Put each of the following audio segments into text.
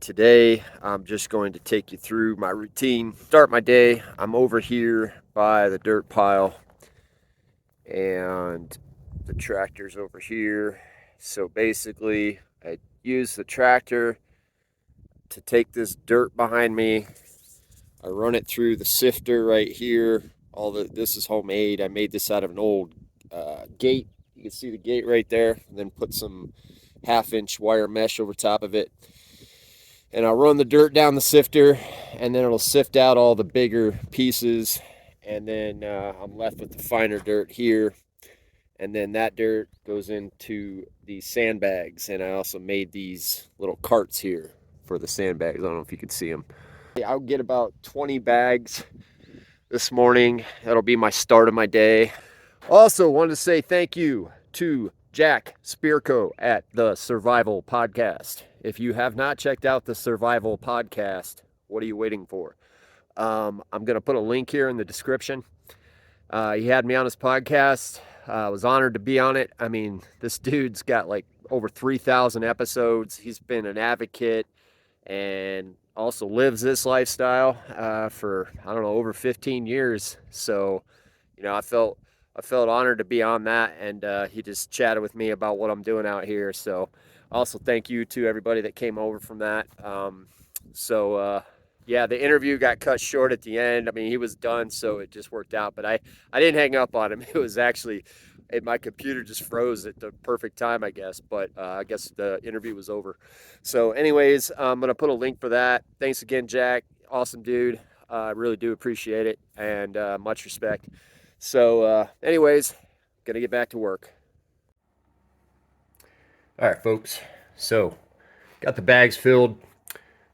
today I'm just going to take you through my routine. Start my day. I'm over here by the dirt pile and the tractor's over here. So basically, I use the tractor to take this dirt behind me. I run it through the sifter right here. This is homemade. I made this out of an old gate. You can see the gate right there. And then put some 1/2-inch wire mesh over top of it. And I'll run the dirt down the sifter, and then it'll sift out all the bigger pieces. And then I'm left with the finer dirt here. And then that dirt goes into these sandbags. And I also made these little carts here for the sandbags. I don't know if you can see them. I'll get about 20 bags this morning. That'll be my start of my day. Also wanted to say thank you to Jack Spirko at the Survival Podcast. If you have not checked out the Survival Podcast, what are you waiting for? I'm going to put a link here in the description. He had me on his podcast. I was honored to be on it. I mean, this dude's got like over 3,000 episodes. He's been an advocate and also lives this lifestyle for, I don't know, over 15 years. So, I felt honored to be on that, and he just chatted with me about what I'm doing out here. So also thank you to everybody that came over from that. Yeah, the interview got cut short at the end. I mean, he was done, so it just worked out. But I didn't hang up on him. It was actually, my computer just froze at the perfect time, I guess. But I guess the interview was over. So anyways, I'm going to put a link for that. Thanks again, Jack. Awesome dude. I really do appreciate it, and much respect. So anyways, going to get back to work. All right, folks. So got the bags filled.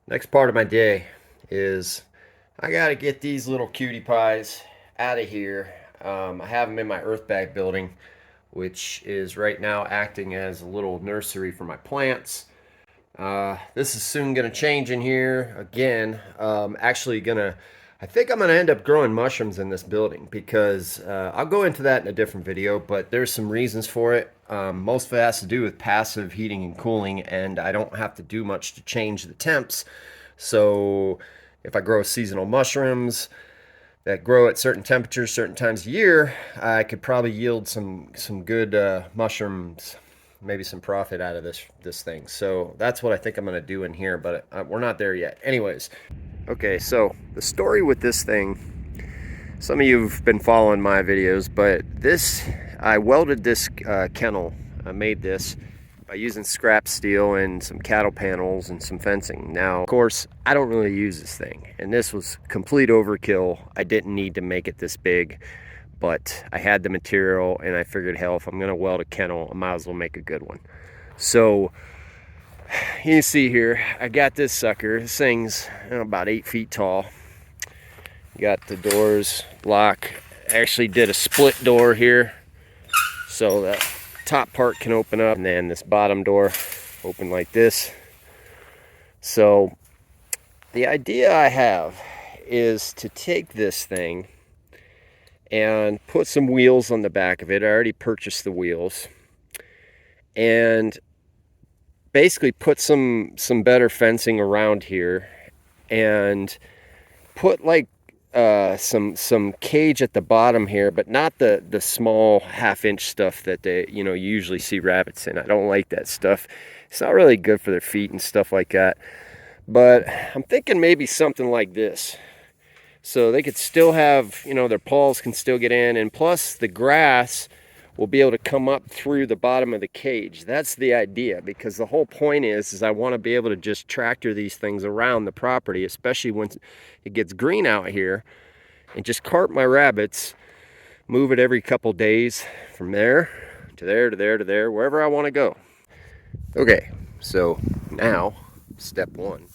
Next part of my day is I got to get these little cutie pies out of here. I have them in my earth bag building, which is right now acting as a little nursery for my plants. This is soon going to change in here again. I think I'm going to end up growing mushrooms in this building because I'll go into that in a different video, but there's some reasons for it. Most of it has to do with passive heating and cooling, and I don't have to do much to change the temps. So if I grow seasonal mushrooms that grow at certain temperatures, certain times of year, I could probably yield some good mushrooms, maybe some profit out of this thing. So that's what I think I'm going to do in here, but we're not there yet. Anyways, okay, so the story with this thing, some of you have been following my videos, but I welded this kennel. I made this by using scrap steel and some cattle panels and some fencing. Now, of course, I don't really use this thing, and this was complete overkill. I didn't need to make it this big, but I had the material, and I figured, hell, if I'm going to weld a kennel, I might as well make a good one. So you can see here, I got this sucker. This thing's about 8 feet tall. Got the doors lock. Actually did a split door here, so that top part can open up, and then this bottom door open like this. So the idea I have is to take this thing and put some wheels on the back of it. I already purchased the wheels, and basically put some better fencing around here, and put like some cage at the bottom here, but not the small 1/2-inch stuff that they you usually see rabbits in. I don't like that stuff. It's not really good for their feet and stuff like that. But I'm thinking maybe something like this, so they could still have, their paws can still get in, and plus the grass will be able to come up through the bottom of the cage. That's the idea, because the whole point is I want to be able to just tractor these things around the property, especially when it gets green out here, and just cart my rabbits, move it every couple days from there to there to there to there, wherever I want to go. Okay, so now step one,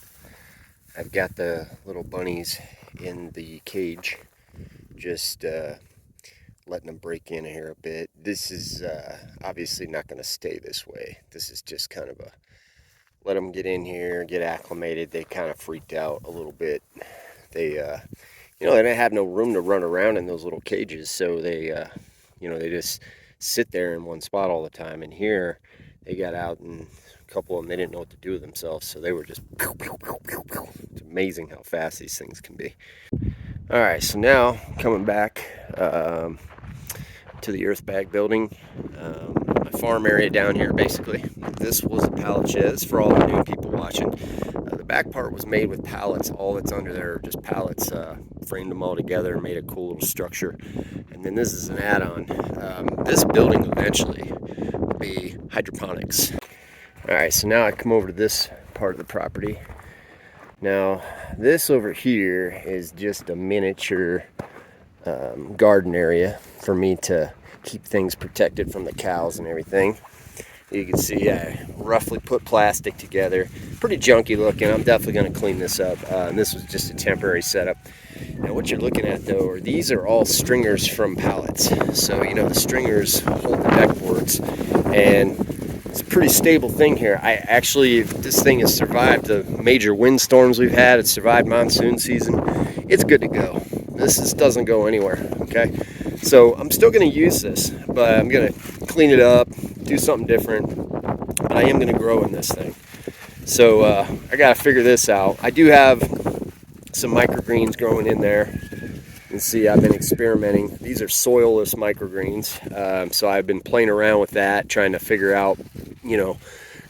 I've got the little bunnies in the cage, just letting them break in here a bit. This is obviously not going to stay this way. This is just kind of let them get in here, get acclimated. They kind of freaked out a little bit. They they didn't have no room to run around in those little cages, so they they just sit there in one spot all the time. And here they got out and couple of them, they didn't know what to do with themselves, so they were just pew, pew, pew, pew, pew. It's amazing how fast these things can be. All right, so now coming back to the earth bag building, my farm area down here. Basically, this was a pallet shed. This is for all the new people watching. The back part was made with pallets. All that's under there are just pallets. Framed them all together and made a cool little structure. And then this is an add-on. This building eventually will be hydroponics. All right, so now I come over to this part of the property. Now, this over here is just a miniature garden area for me to keep things protected from the cows and everything. You can see I roughly put plastic together. Pretty junky looking. I'm definitely going to clean this up. And this was just a temporary setup. Now what you're looking at though, these are all stringers from pallets. So you know the stringers hold the deck boards, and it's a pretty stable thing here. This thing has survived the major windstorms we've had. It's survived monsoon season. It's good to go. This doesn't go anywhere, okay? So I'm still going to use this, but I'm going to clean it up, do something different. But I am going to grow in this thing. So I got to figure this out. I do have some microgreens growing in there. You can see I've been experimenting. These are soilless microgreens. So I've been playing around with that, trying to figure out, you know,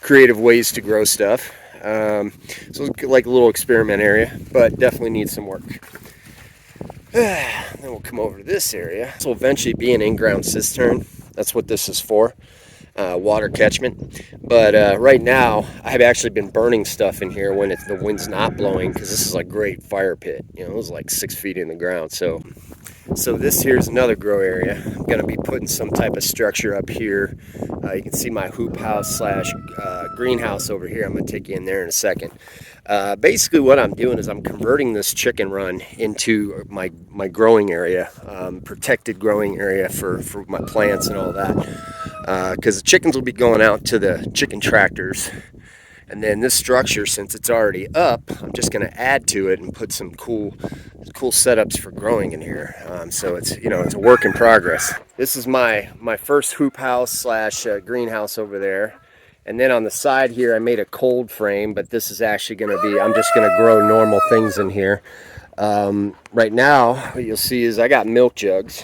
creative ways to grow stuff. So it's like a little experiment area, but definitely needs some work. Then we'll come over to this area. This will eventually be an in-ground cistern. That's what this is for, water catchment. But right now, I've actually been burning stuff in here when the wind's not blowing, because this is a great fire pit. You know, it was like 6 feet in the ground. So this here's another grow area. I'm going to be putting some type of structure up here. You can see my hoop house slash greenhouse over here. I'm going to take you in there in a second. Basically what I'm doing is I'm converting this chicken run into my growing area, protected growing area for my plants and all that. Because the chickens will be going out to the chicken tractors. And then this structure, since it's already up, I'm just going to add to it and put some cool setups for growing in here. So it's a work in progress. This is my first hoop house slash greenhouse over there. And then on the side here, I made a cold frame, but this is actually going to be, I'm just going to grow normal things in here. Right now, what you'll see is I got milk jugs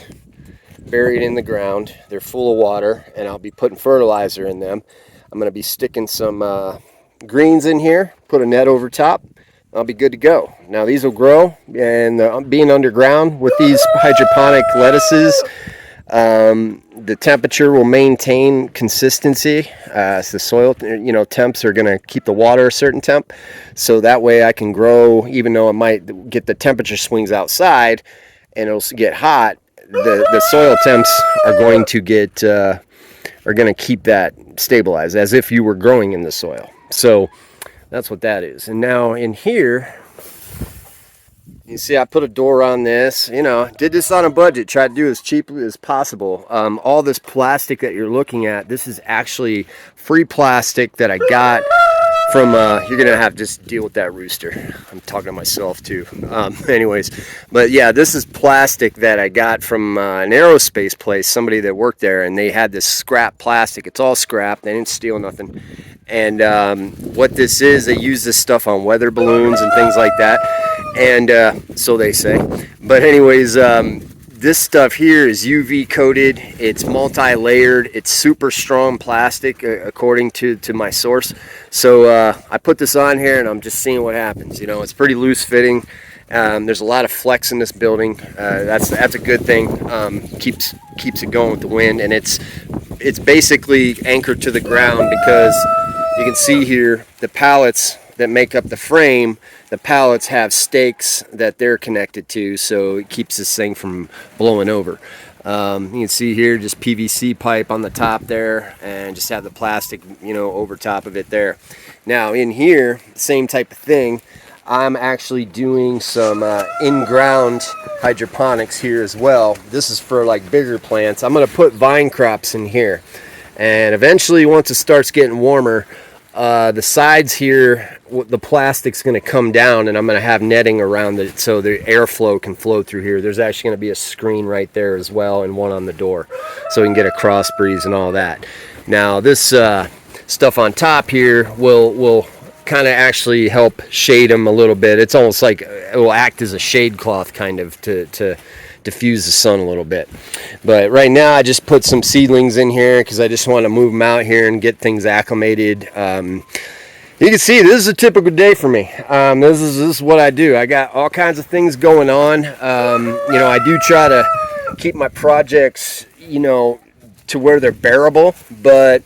buried in the ground. They're full of water, and I'll be putting fertilizer in them. I'm going to be sticking some greens in here, put a net over top. I'll be good to go. Now these will grow, and being underground with these hydroponic lettuces, the temperature will maintain consistency. So the soil, temps are going to keep the water a certain temp, so that way I can grow, even though it might get the temperature swings outside and it'll get hot. The soil temps are going to keep that stabilized as if you were growing in the soil. So that's what that is. And now in here, you see I put a door on this. Did this on a budget, tried to do as cheaply as possible. All this plastic that you're looking at, this is actually free plastic that I got from, you're gonna have to just deal with that rooster. I'm talking to myself too. Anyways, but yeah, this is plastic that I got from an aerospace place, somebody that worked there, and they had this scrap plastic. It's all scrap, they didn't steal nothing. And what this is, they use this stuff on weather balloons and things like that. And so they say. But anyways, this stuff here is UV coated. It's multi-layered. It's super strong plastic, according to my source. So I put this on here, and I'm just seeing what happens. It's pretty loose fitting. There's a lot of flex in this building. That's a good thing. Keeps it going with the wind, and it's basically anchored to the ground, because you can see here the pallets that make up the frame. The pallets have stakes that they're connected to, so it keeps this thing from blowing over. You can see here just PVC pipe on the top there, and just have the plastic, over top of it there. Now in here, same type of thing. I'm actually doing some in-ground hydroponics here as well. This is for like bigger plants. I'm going to put vine crops in here, and eventually once it starts getting warmer, the sides here, the plastic's going to come down, and I'm going to have netting around it so the airflow can flow through here. There's actually going to be a screen right there as well, and one on the door, so we can get a cross breeze and all that. Now this stuff on top here will kind of actually help shade them a little bit. It's almost like it will act as a shade cloth kind of to diffuse the sun a little bit. But right now I just put some seedlings in here because I just want to move them out here and get things acclimated. You can see this is a typical day for me. This is what I do. I got all kinds of things going on. You know, I do try to keep my projects, you know, to where they're bearable, but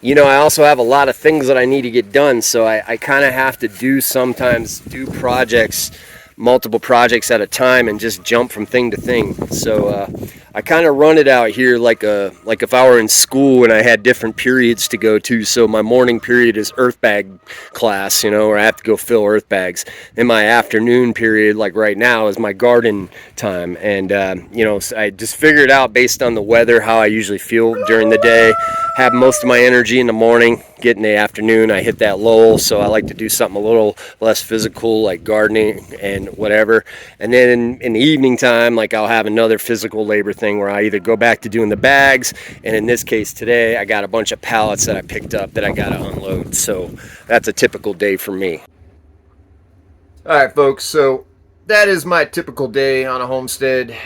you know, I also have a lot of things that I need to get done, so I kind of have to sometimes do projects, multiple projects at a time, and just jump from thing to thing. So I kind of run it out here like if I were in school and I had different periods to go to. So my morning period is earth bag class, you know, where I have to go fill earth bags. And my afternoon period, like right now, is my garden time. And you know, so I just figured out based on the weather how I usually feel during the day. Have most of my energy in the morning, get in the afternoon, I hit that lull, so I like to do something a little less physical, like gardening and whatever. And then in the evening time, like I'll have another physical labor thing where I either go back to doing the bags, and in this case today, I got a bunch of pallets that I picked up that I got to unload. So that's a typical day for me. All right, folks, so that is my typical day on a homestead,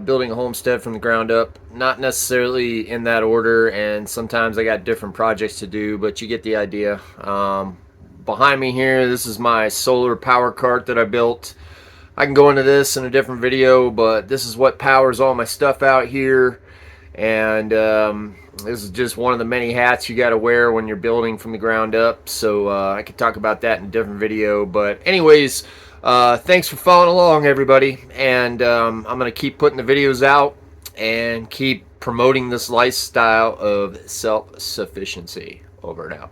building a homestead from the ground up. Not necessarily in that order, and sometimes I got different projects to do, but you get the idea. Behind me here, this is my solar power cart that I built. I can go into this in a different video, but this is what powers all my stuff out here. And this is just one of the many hats you got to wear when you're building from the ground up. So I could talk about that in a different video. But anyways, thanks for following along, everybody. And I'm going to keep putting the videos out and keep promoting this lifestyle of self-sufficiency. Over and out.